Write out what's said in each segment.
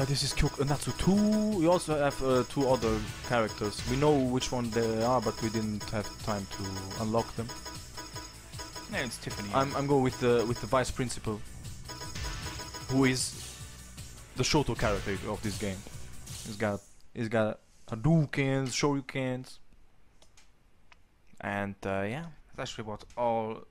This is Natsu 2. We also have 2 other characters. We know which one they are, but we didn't have time to unlock them. Yeah, it's Tiffany. I'm going with the vice principal, who is the Shoto character of this game. He's got Hadoukens, Shoryukens, and yeah. That's actually what all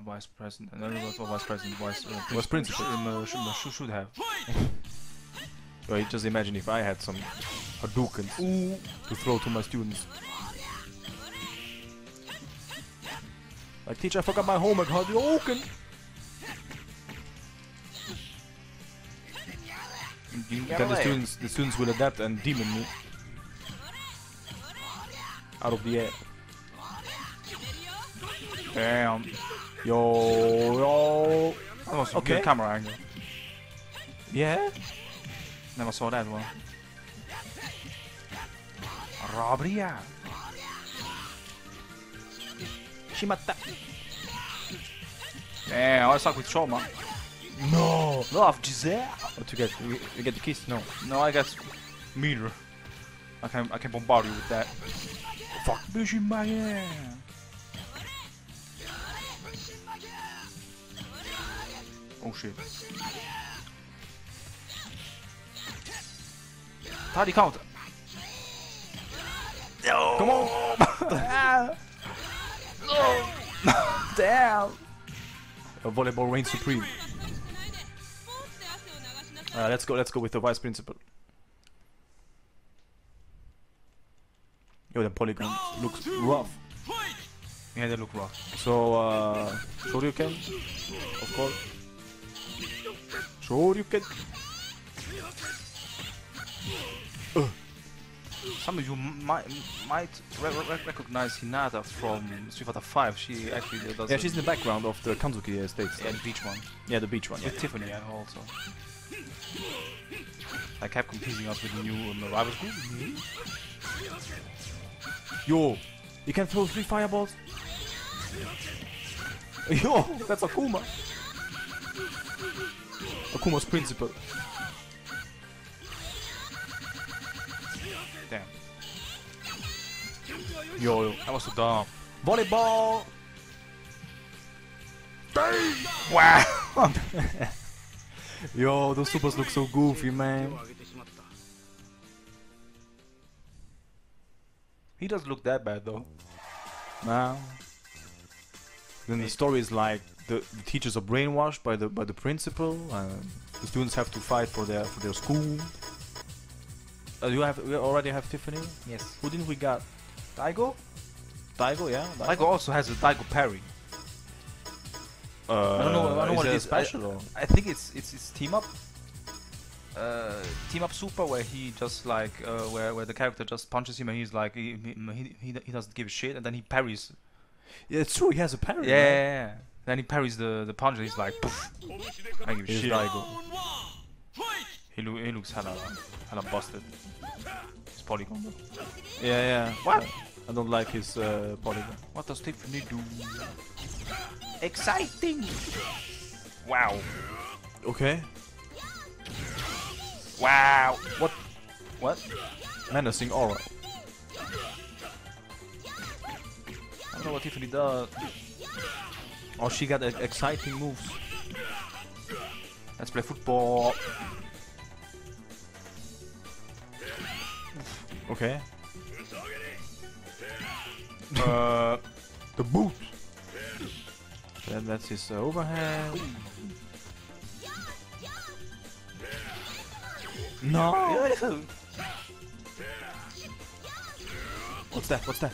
vice president, vice principal should have. Well, just imagine if I had some Hadoukens to throw to my students. Like, teacher, I forgot my homework. Hadouken. Then the students will adapt and demon me out of the air. Damn. Yo. That was a good camera angle. Yeah? Never saw that one. Rabria. Shimata. Damn, I suck with trauma. No. Love Giselle. What you get? You get the kiss? No. No, I got meter. I can bombard you with that. Fuck Bishimaye. Oh shit. Tidy counter. No. Come on. Damn. A volleyball reigns supreme. Let's go with the vice principal. Yo, the polygon looks rough. Yeah, they look rough. So, Shoryuken, of course. Shoryuken. Some of you might recognize Hinata from Street Fighter 5. She actually does. Yeah, she's in the background of the Kanzuki estates. Yeah, the beach one. Yeah, the beach one. Yeah. With Tiffany also. I kept confusing us with the new rivals group. Yo, you can throw 3 fireballs. Yo, that's Akuma. Akuma's principal. Damn. Yo, That was so dumb. volleyball. Wow. Yo, those supers look so goofy, man. He doesn't look that bad though. Nah. Then the story is like the teachers are brainwashed by the principal, and the students have to fight for their school. We already have Tiffany. Yes. Who didn't we got? Daigo? Daigo, yeah. Daigo also has a Daigo parry. I don't know what it is. Special or? I think it's team up. Team up super where he just like where the character just punches him and he's like he doesn't give a shit and then he parries. Yeah, it's true. He has a parry. Yeah. Then he parries the punch and he's like poof. I give a Here's shit. Daigo. He looks hella busted. His polygon. Yeah. What? I don't like his polygon. What does Tiffany do? Exciting! Wow. Okay. Wow. What? Menacing aura. I don't know what Tiffany does. Oh, she got exciting moves. Let's play football. Okay. The boot. That's his overhand. No. What's that? What's that?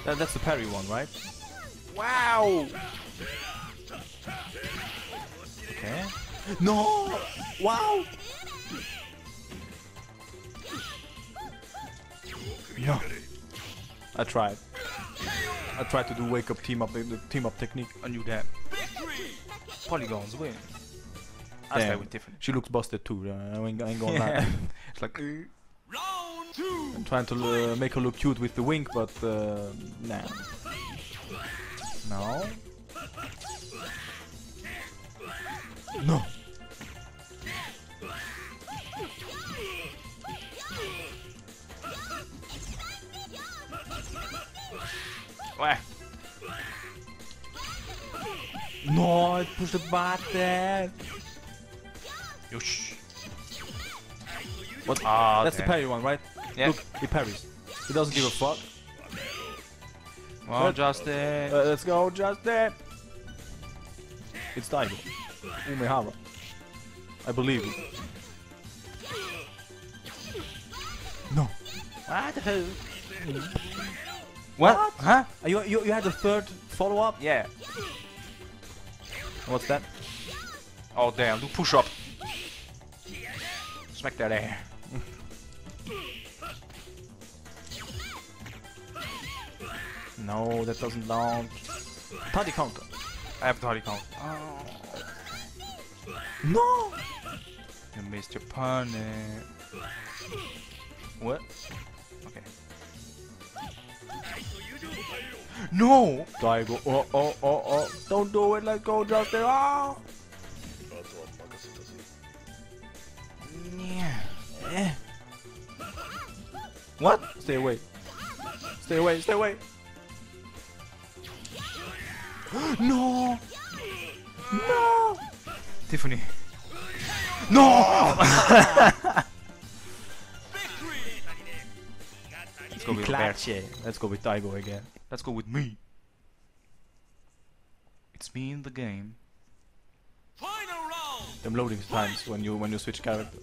That's the parry one, right? Wow. Okay. No. Wow. Yeah. I tried to do wake up team up technique. I knew that. Polygons win. I stay with Tiffany. She looks busted too. I ain't gonna lie. It's like Round 2. I'm trying to make her look cute with the wink, but nah. No. No. Wah. No, I pushed the button. Yosh. What? Ah, That's the parry one, right? Yeah. Look, he parries. He doesn't give a fuck. Well, Justin. Let's go, Justin. It's Daigo. Umehara. I believe you. No. What the hell? What? Huh? You had the third follow-up? Yeah. What's that? Oh damn, do push up. Smack that air. No, that doesn't launch. Party counter. I have the hard count. No! You missed your punish. What? Okay. No! Daigo. Oh. Don't do it. Let's go, Justin. Oh! Yeah. What? Stay away. Stay away. Stay away. No! No! Tiffany. No! Let's go with Bert. Let's go with Daigo again. Let's go with me. It's me in the game. Final round. Them loading times when you switch character.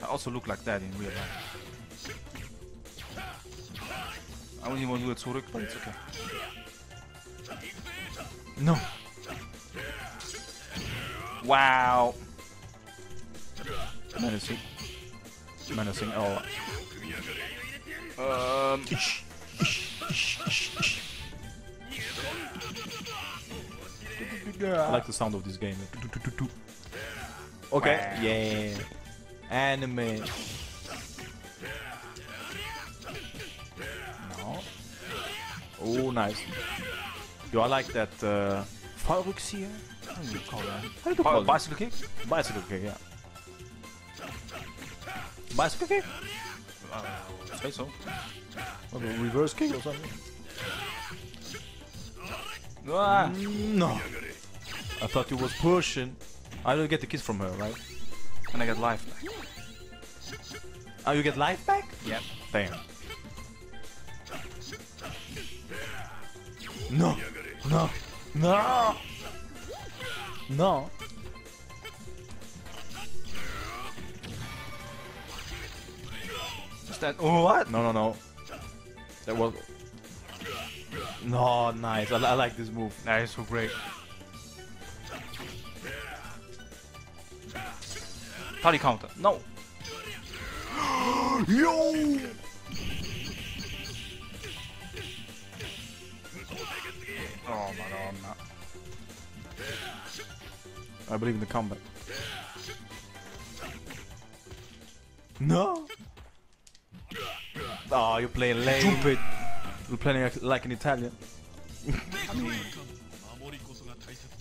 I also look like that in real life. I don't even want to do it zurück, but it's okay. No. Wow. Menacing. Menacing. Oh. I like the sound of this game. Okay. Wow. Yeah. Anime. No. Oh, nice. Yo, I like that. Fallrückzieher? How do you call that? How do you call it? Bicycle kick? Bicycle kick, yeah. Bicycle kick? I'd say so. Or a reverse kick or something? Ah. No. I thought you was pushing. I don't get the kiss from her, right? And I get life back. Oh, you get life back? Yep. Damn. No. No. No. No. Is that? Oh, what? No. That was. No, nice. I like this move. That is so great. Party counter. No. Yo! Oh, Madonna. I believe in the combat. No. Oh, you're playing lame. Stupid. You're playing like an Italian.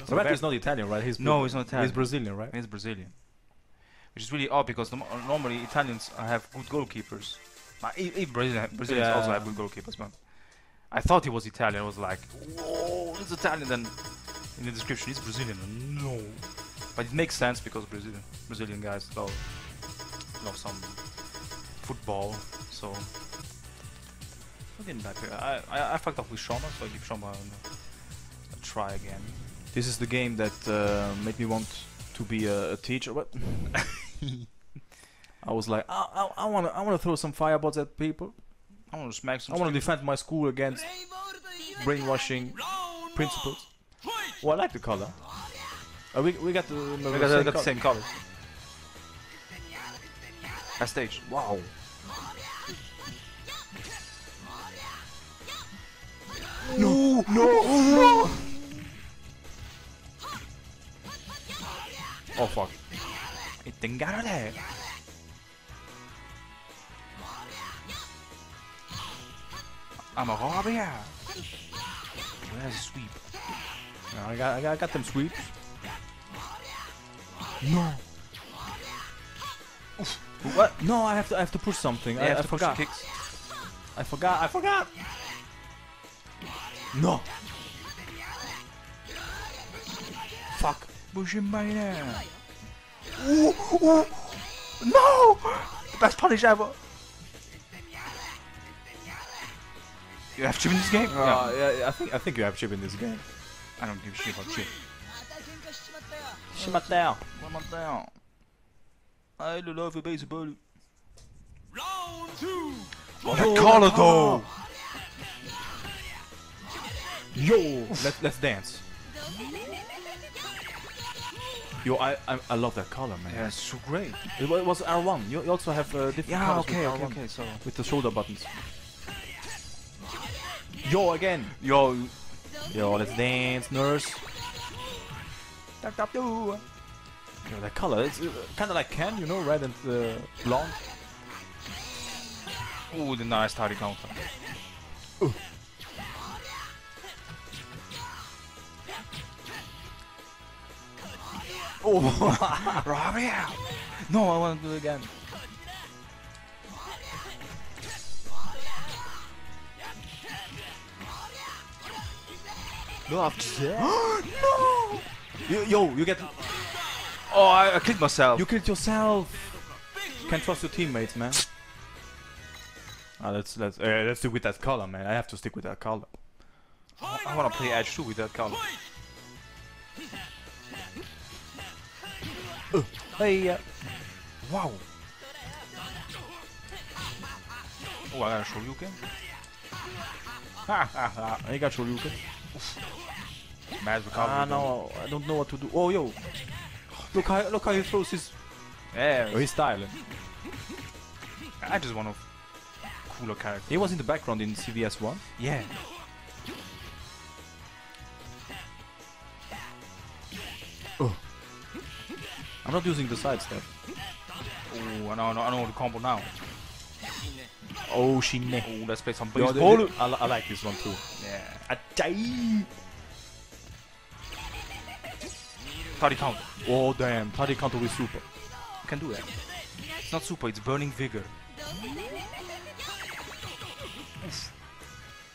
Roberto is not Italian, right? He's No, he's not Italian. He's Brazilian, right? He's Brazilian. Which is really odd because normally Italians have good goalkeepers. Even Brazilians Yeah. also have good goalkeepers, but I thought he was Italian. I was like, whoa, he's Italian. Then in the description, he's Brazilian. No. But it makes sense because Brazilian guys love some football. So I didn't like it. I fucked up with Shoma, so I give Shoma a try again. This is the game that made me want to be a teacher. What? I was like, I wanna throw some fireballs at people. I want to smack some. I want to defend my school against brainwashing principles. Well, I like the color. We got the same colors. Last stage. Wow. No! Oh fuck. Itingarare. I'm a Arabia. Where's the sweep? I got them sweeps. No. What? No, I have to push something. Yeah, I have to push the forgot. kicks. I forgot. No. Fuck. Pushing by there. Ooh, ooh. No! The best punish ever. You have chip in this game? Yeah, I think you have chip in this game. I don't give a shit about chip. Shimatao. One more down. I love baseball. Round 2. Oh, that color though! Yo, let's dance. Yo, I love that color, man. Yeah, it's so great. It was R1. You also have different Yeah, colors okay, with okay, R1. okay, so... With the shoulder buttons. Yo, again. Yo, Yo, let's dance, nurse. Yo, that color, it's kind of like Ken, you know, red and blonde. ooh, the nice tidy counter. Oh, Robbie out! No, I want to do it again. no, no! You get, Oh, I killed myself. you killed yourself. Can't trust your teammates, man. Let's stick with that color, man. I have to stick with that color. I want to play Edge 2 with that color. Hey, Wow. Oh, I gotta show you again. I got Shoryuken. Mad recovery. No, I don't know what to do. Oh, yo, look how he throws his. Yeah. Oh, he's styling. I just want a cooler character. He was in the background in CVS 1. Yeah. I'm not using the side step. Oh, I know the combo now. Oh, Shine. Oh, let's play some Yo, baseball. I like this one too. Yeah. Achai! Tidy counter. Oh, damn. Tadi counter with super. You can do that. It's not super, it's burning vigor.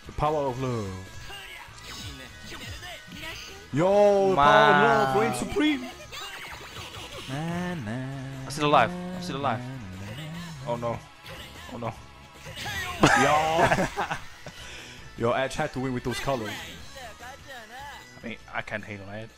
The power of love. Yo, the power of love reigns supreme. I'm still alive. I'm still alive. Oh no. Oh no. Yo. Yo, Edge had to win with those colors. I mean, I can't hate on Ed.